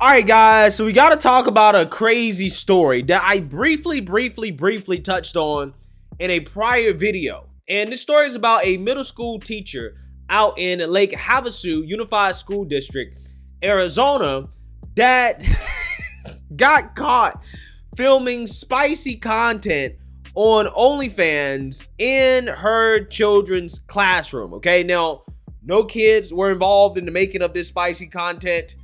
All right, guys, so we got to talk about a crazy story that I briefly touched on in a prior video. And this story is about a middle school teacher out in Lake Havasu Unified School District, Arizona, that got caught filming spicy content on OnlyFans in her children's classroom. Okay, now, no kids were involved in the making of this spicy content.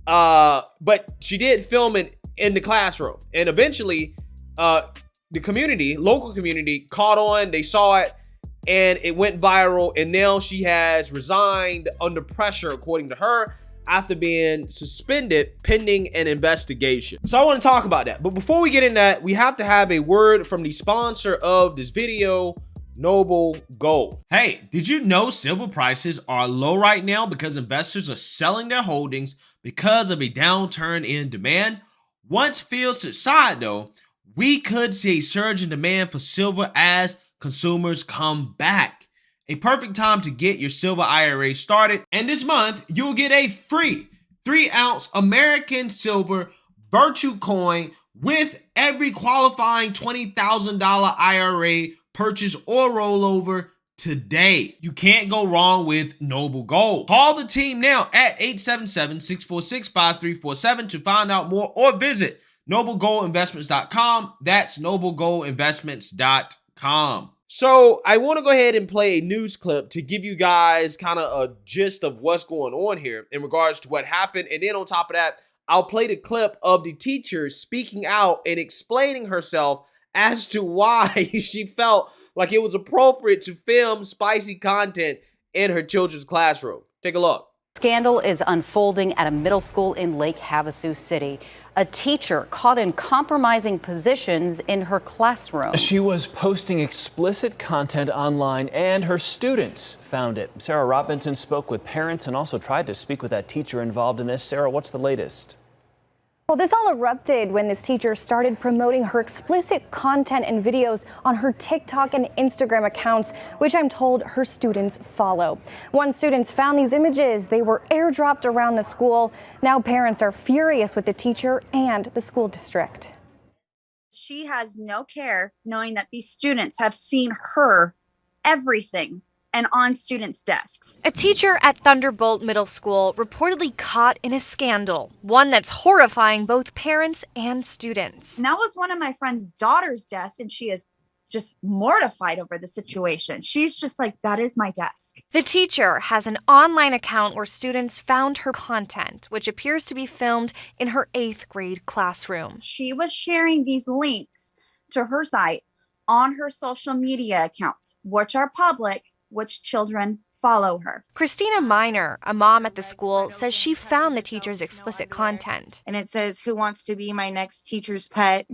But she did film it in the classroom, and eventually, the local community caught on, they saw it, and it went viral, and now she has resigned under pressure, according to her, after being suspended pending an investigation. So I want to talk about that. But before we get in that, we have to have a word from the sponsor of this video, Noble Gold. Hey, did you know silver prices are low right now because investors are selling their holdings because of a downturn in demand? Once fears subside though, we could see a surge in demand for silver as consumers come back. A perfect time to get your silver IRA started. And this month, you'll get a free 3-ounce American silver virtual coin with every qualifying $20,000 IRA purchase or rollover today. You can't go wrong with Noble Gold. Call the team now at 877-646-5347 to find out more, or visit noblegoldinvestments.com. That's noblegoldinvestments.com. So I want to go ahead and play a news clip to give you guys kind of a gist of what's going on here in regards to what happened. And then on top of that, I'll play the clip of the teacher speaking out and explaining herself as to why she felt like it was appropriate to film spicy content in her children's classroom. Take a look. Scandal is unfolding at a middle school in Lake Havasu City. A teacher caught in compromising positions in her classroom. She was posting explicit content online and her students found it. Sarah Robinson spoke with parents and also tried to speak with that teacher involved in this. Sarah, what's the latest? Well, this all erupted when this teacher started promoting her explicit content and videos on her TikTok and Instagram accounts, which I'm told her students follow. Once students found these images, they were airdropped around the school. Now parents are furious with the teacher and the school district. She has no care knowing that these students have seen her everything and on students' desks. A teacher at Thunderbolt Middle School reportedly caught in a scandal, one that's horrifying both parents and students. And that was one of my friend's daughter's desks, and she is just mortified over the situation. She's just like, that is my desk. The teacher has an online account where students found her content, which appears to be filmed in her 8th grade classroom. She was sharing these links to her site on her social media accounts, which are public, which children follow her. Christina Miner, a mom at the school, says she found the teacher's explicit content. And it says, "Who wants to be my next teacher's pet?"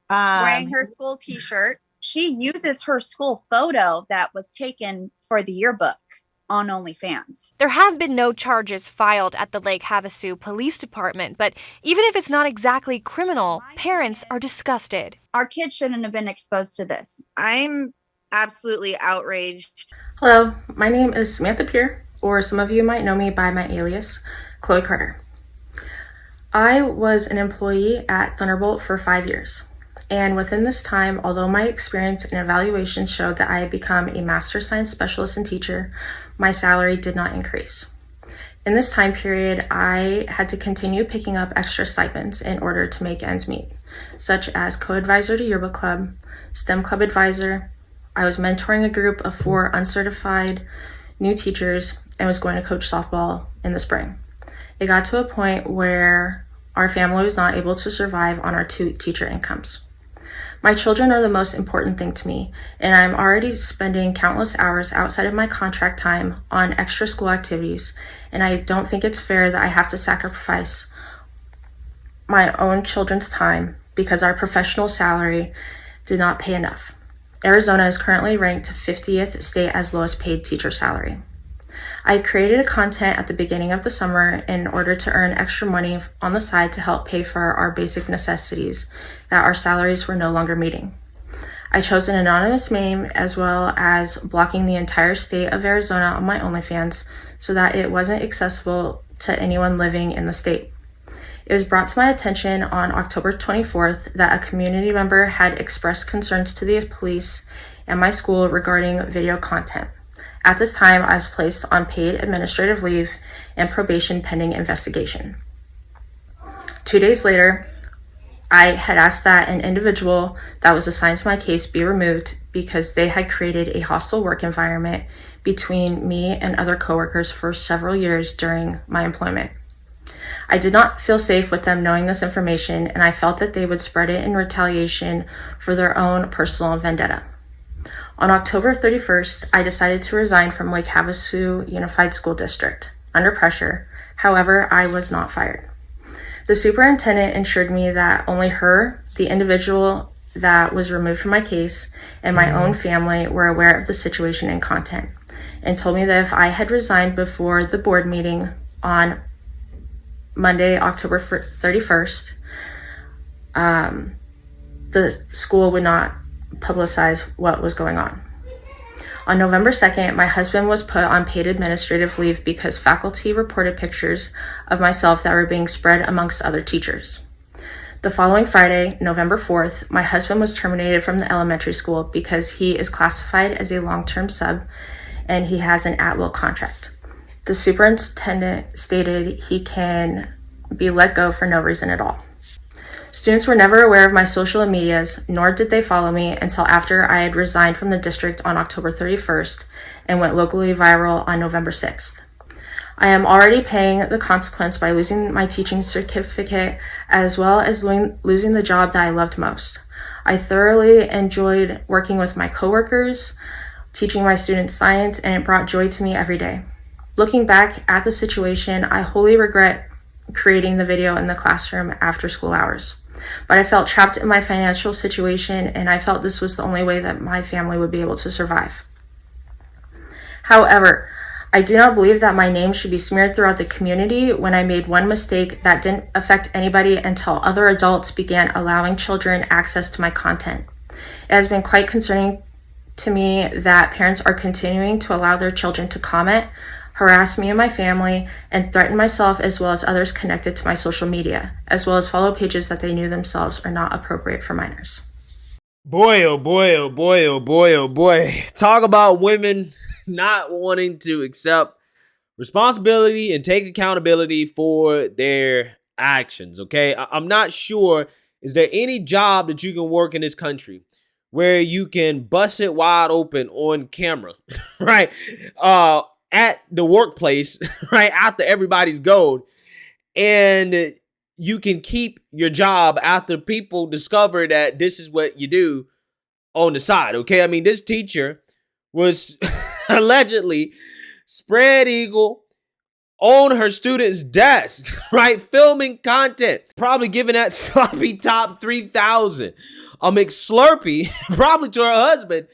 Wearing her school t-shirt. She uses her school photo that was taken for the yearbook on OnlyFans. There have been no charges filed at the Lake Havasu Police Department, but even if it's not exactly criminal, parents are disgusted. Our kids shouldn't have been exposed to this. I'm absolutely outraged. Hello, my name is Samantha Pure, or some of you might know me by my alias, Chloe Carter. I was an employee at Thunderbolt for 5 years, and within this time, although my experience and evaluation showed that I had become a master science specialist and teacher, my salary did not increase. In this time period, I had to continue picking up extra stipends in order to make ends meet, such as co-advisor to yearbook club, STEM club advisor. I was mentoring a group of 4 uncertified new teachers and was going to coach softball in the spring. It got to a point where our family was not able to survive on our 2 teacher incomes. My children are the most important thing to me, and I'm already spending countless hours outside of my contract time on extra school activities, and I don't think it's fair that I have to sacrifice my own children's time because our professional salary did not pay enough. Arizona is currently ranked 50th state as lowest paid teacher salary. I created a content at the beginning of the summer in order to earn extra money on the side to help pay for our basic necessities that our salaries were no longer meeting. I chose an anonymous name as well as blocking the entire state of Arizona on my OnlyFans so that it wasn't accessible to anyone living in the state. It was brought to my attention on October 24th that a community member had expressed concerns to the police and my school regarding video content. At this time, I was placed on paid administrative leave and probation pending investigation. 2 days later, I had asked that an individual that was assigned to my case be removed because they had created a hostile work environment between me and other coworkers for several years during my employment. I did not feel safe with them knowing this information, and I felt that they would spread it in retaliation for their own personal vendetta. On October 31st, I decided to resign from Lake Havasu Unified School District under pressure. However, I was not fired. The superintendent assured me that only her, the individual that was removed from my case, and my own family were aware of the situation and content, and told me that if I had resigned before the board meeting on Monday, October 31st, the school would not publicize what was going on. On November 2nd, my husband was put on paid administrative leave because faculty reported pictures of myself that were being spread amongst other teachers. The following Friday, November 4th, my husband was terminated from the elementary school because he is classified as a long-term sub and he has an at-will contract. The superintendent stated he can be let go for no reason at all. Students were never aware of my social medias, nor did they follow me until after I had resigned from the district on October 31st and went locally viral on November 6th. I am already paying the consequence by losing my teaching certificate as well as losing the job that I loved most. I thoroughly enjoyed working with my coworkers, teaching my students science, and it brought joy to me every day. Looking back at the situation, I wholly regret creating the video in the classroom after school hours. But I felt trapped in my financial situation, and I felt this was the only way that my family would be able to survive. However, I do not believe that my name should be smeared throughout the community when I made one mistake that didn't affect anybody until other adults began allowing children access to my content. It has been quite concerning to me that parents are continuing to allow their children to comment, harass me and my family, and threaten myself as well as others connected to my social media, as well as follow pages that they knew themselves are not appropriate for minors. Boy, oh boy, oh boy, oh boy, oh boy. Talk about women not wanting to accept responsibility and take accountability for their actions, okay? I'm not sure, is there any job that you can work in this country where you can bust it wide open on camera, right? At the workplace, right, after everybody's gone, and you can keep your job after people discover that this is what you do on the side, okay? I mean, this teacher was allegedly spread eagle on her student's desk, right, filming content, probably giving that sloppy top 3,000 a McSlurpee, probably to her husband,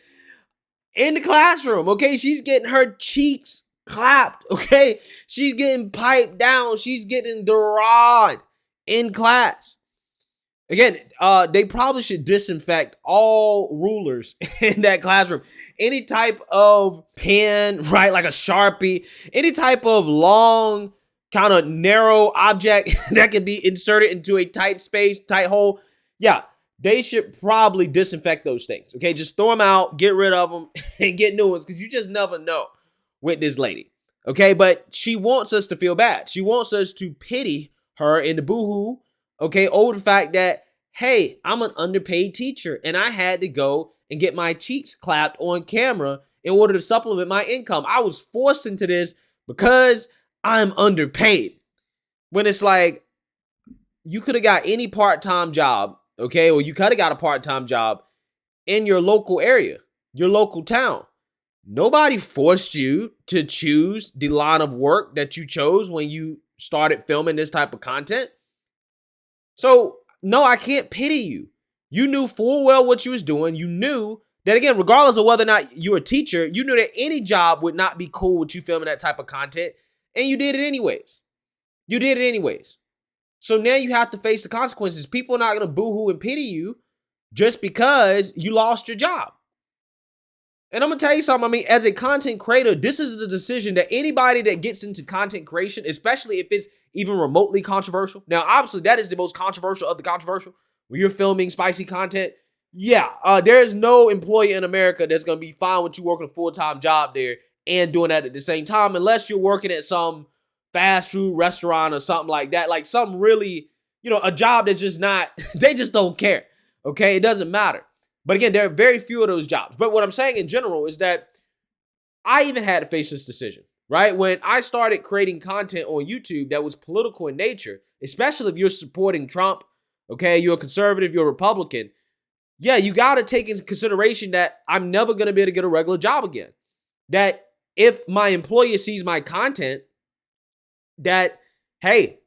in the classroom, okay? She's getting her cheeks clapped, okay? She's getting piped down. She's getting derod in class. Again, they probably should disinfect all rulers in that classroom. Any type of pen, right, like a Sharpie, any type of long, kind of narrow object that can be inserted into a tight space, tight hole. Yeah, they should probably disinfect those things, okay? Just throw them out, get rid of them, and get new ones, because you just never know with this lady, okay? But she wants us to feel bad. She wants us to pity her in the boohoo, okay, over the fact that, hey, I'm an underpaid teacher, and I had to go and get my cheeks clapped on camera in order to supplement my income. I was forced into this because I'm underpaid. When it's like, you could have got any part-time job, okay, or you could have got a part-time job in your local area, your local town. Nobody forced you to choose the line of work that you chose when you started filming this type of content. So, no, I can't pity you. You knew full well what you was doing. You knew that, again, regardless of whether or not you're a teacher, you knew that any job would not be cool with you filming that type of content, and you did it anyways. You did it anyways. So now you have to face the consequences. People are not going to boo-hoo and pity you just because you lost your job. And I'm going to tell you something. I mean, as a content creator, this is the decision that anybody that gets into content creation, especially if it's even remotely controversial. Now, obviously, that is the most controversial of the controversial. When you're filming spicy content, yeah, there is no employee in America that's going to be fine with you working a full-time job there and doing that at the same time, unless you're working at some fast food restaurant or something like that. Like something really, a job that's just not, they just don't care. Okay, it doesn't matter. But again, there are very few of those jobs. But what I'm saying in general is that I even had to face this decision, right? When I started creating content on YouTube that was political in nature, especially if you're supporting Trump, okay, you're a conservative, you're a Republican, yeah, you got to take into consideration that I'm never going to be able to get a regular job again. That if my employer sees my content, that, hey,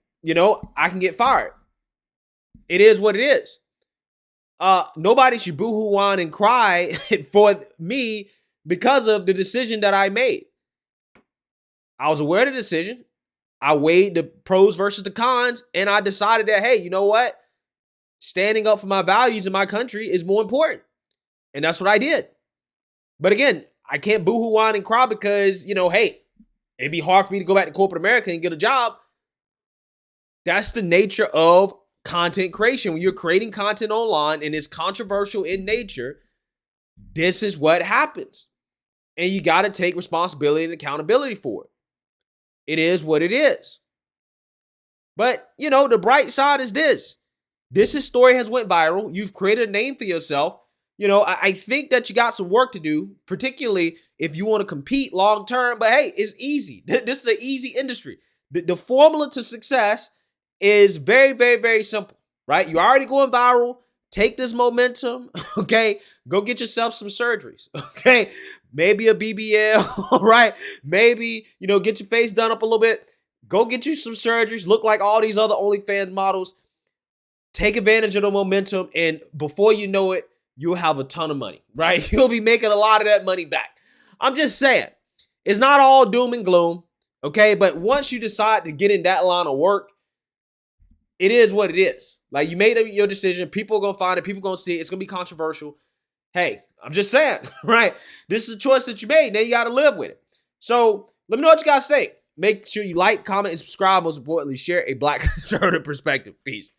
I can get fired. It is what it is. Nobody should boo-hoo on and cry for me because of the decision that I made. I was aware of the decision. I weighed the pros versus the cons, and I decided that, hey, you know what? Standing up for my values in my country is more important. And that's what I did. But again, I can't boo-hoo on and cry because, hey, it'd be hard for me to go back to corporate America and get a job. That's the nature of content creation. When you're creating content online and it's controversial in nature, this is what happens. And you got to take responsibility and accountability for it. It is what it is. But, the bright side is this. This story has went viral. You've created a name for yourself. I think that you got some work to do, particularly if you want to compete long term. But hey, it's easy. This is an easy industry. The formula to success is very, very, very simple, right? You're already going viral. Take this momentum, okay? Go get yourself some surgeries, okay? Maybe a BBL, all right? Maybe, get your face done up a little bit. Go get you some surgeries. Look like all these other OnlyFans models. Take advantage of the momentum, and before you know it, you'll have a ton of money, right? You'll be making a lot of that money back. I'm just saying, it's not all doom and gloom, okay? But once you decide to get in that line of work, it is what it is. Like, you made your decision. People are going to find it. People are going to see it. It's going to be controversial. Hey, I'm just saying, right? This is a choice that you made. Now you got to live with it. So let me know what you guys think. Make sure you like, comment, and subscribe. Most importantly, share a Black conservative perspective. Peace.